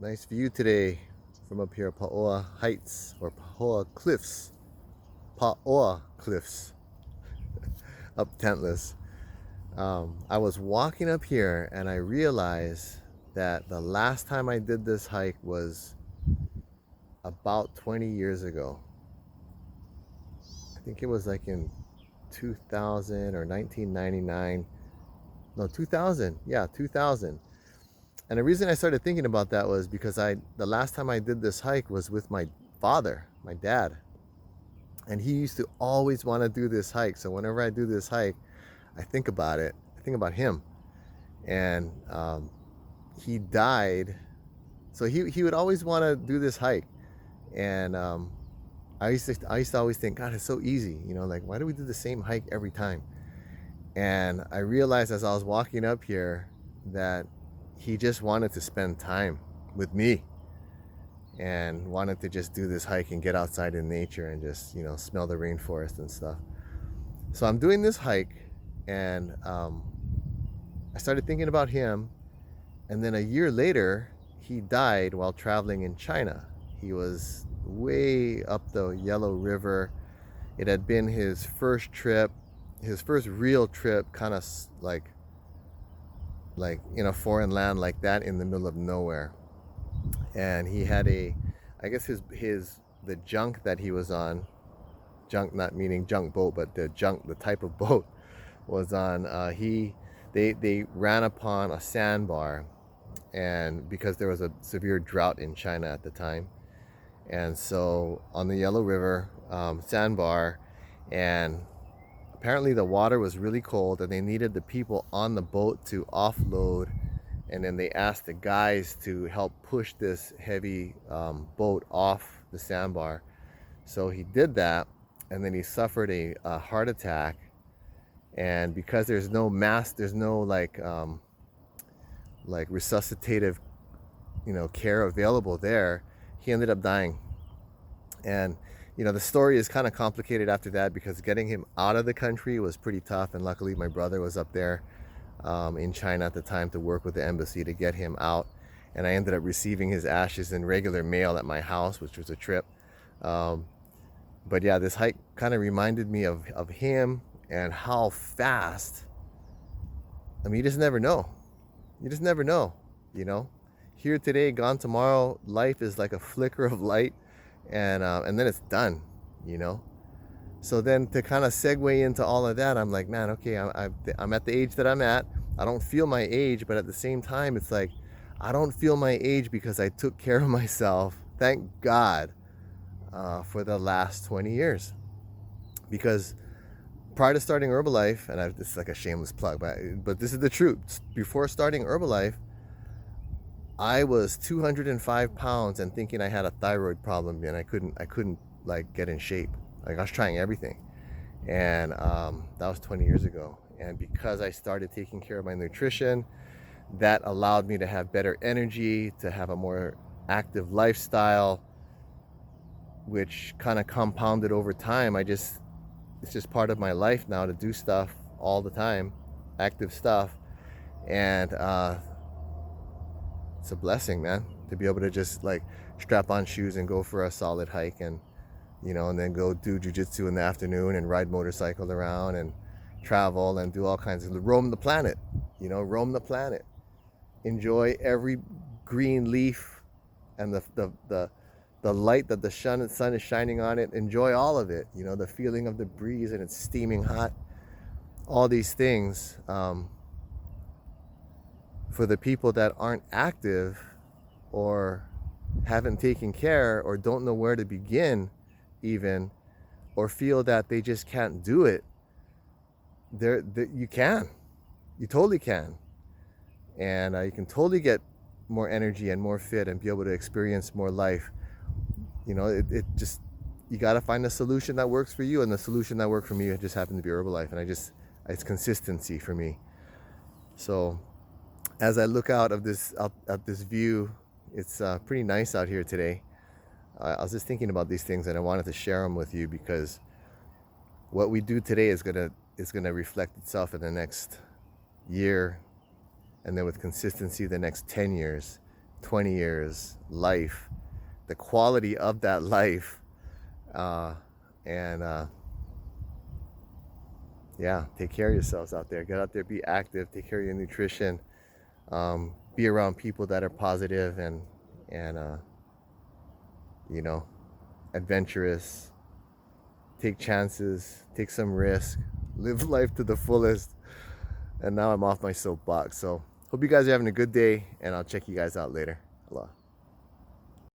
Nice view today from up here, Paoa Heights or Paoa Cliffs. Paoa Cliffs, up Tentless. I was walking up here and I realized that the last time I did this hike was about 20 years ago. I think it was like in 2000 or 1999. No, 2000. Yeah, 2000. And the reason I started thinking about that was because the last time I did this hike was with my father, my dad. And he used to always want to do this hike. So whenever I do this hike, I think about it. I think about him. And he died. So he would always want to do this hike. And I used to always think, God, it's so easy. Like, why do we do the same hike every time? And I realized as I was walking up here that he just wanted to spend time with me and wanted to just do this hike and get outside in nature and just, smell the rainforest and stuff. So I'm doing this hike and I started thinking about him. And then a year later, he died while traveling in China. He was way up the Yellow River. It had been his first trip, his first real trip, kind of like in a foreign land like that in the middle of nowhere. And he had I guess the junk that he was on, junk not meaning junk boat, but the type of boat was on. They ran upon a sandbar, and because there was a severe drought in China at the time, and so on the Yellow River sandbar, and apparently the water was really cold, and they needed the people on the boat to offload, and then they asked the guys to help push this heavy boat off the sandbar. So he did that, and then he suffered a heart attack. And because there's no mask, there's no like resuscitative, care available there, he ended up dying. And the story is kind of complicated after that because getting him out of the country was pretty tough. And luckily, my brother was up there in China at the time to work with the embassy to get him out. And I ended up receiving his ashes in regular mail at my house, which was a trip. Um, but yeah, this hike kind of reminded me of him and how fast. I mean, you just never know. You just never know, you know. Here today, gone tomorrow. Life is like a flicker of light, and then it's done, you know. So then to kind of segue into all of that, I'm like, man, okay, I'm at the age that I'm at. I don't feel my age, but at the same time, it's like I don't feel my age because I took care of myself. Thank God for the last 20 years. Because prior to starting Herbalife, and this is like a shameless plug, but this is the truth. Before starting Herbalife, I was 205 pounds and thinking I had a thyroid problem, and I couldn't like get in shape. Like I was trying everything, and that was 20 years ago. And because I started taking care of my nutrition, that allowed me to have better energy, to have a more active lifestyle, which kind of compounded over time. It's just part of my life now to do stuff all the time, active stuff, and it's a blessing, man, to be able to just like strap on shoes and go for a solid hike, and and then go do jujitsu in the afternoon and ride motorcycle around and travel and do all kinds of roam the planet, roam the planet, enjoy every green leaf and the light that the sun is shining on it. Enjoy all of it. The feeling of the breeze and it's steaming hot. All these things. For the people that aren't active or haven't taken care or don't know where to begin, even, or feel that they just can't do it, you can. You totally can. And you can totally get more energy and more fit and be able to experience more life. It just, you got to find a solution that works for you, and the solution that worked for me, it just happened to be Herbalife, and it's consistency for me. So as I look out of this view, it's pretty nice out here today. I was just thinking about these things, and I wanted to share them with you because what we do today is gonna reflect itself in the next year, and then with consistency, the next 10 years, 20 years, life, the quality of that life. And yeah, take care of yourselves out there. Get out there, be active, take care of your nutrition, be around people that are positive and you know, adventurous, take chances, take some risk, live life to the fullest. And now I'm off my soapbox. So hope you guys are having a good day, and I'll check you guys out later. Aloha.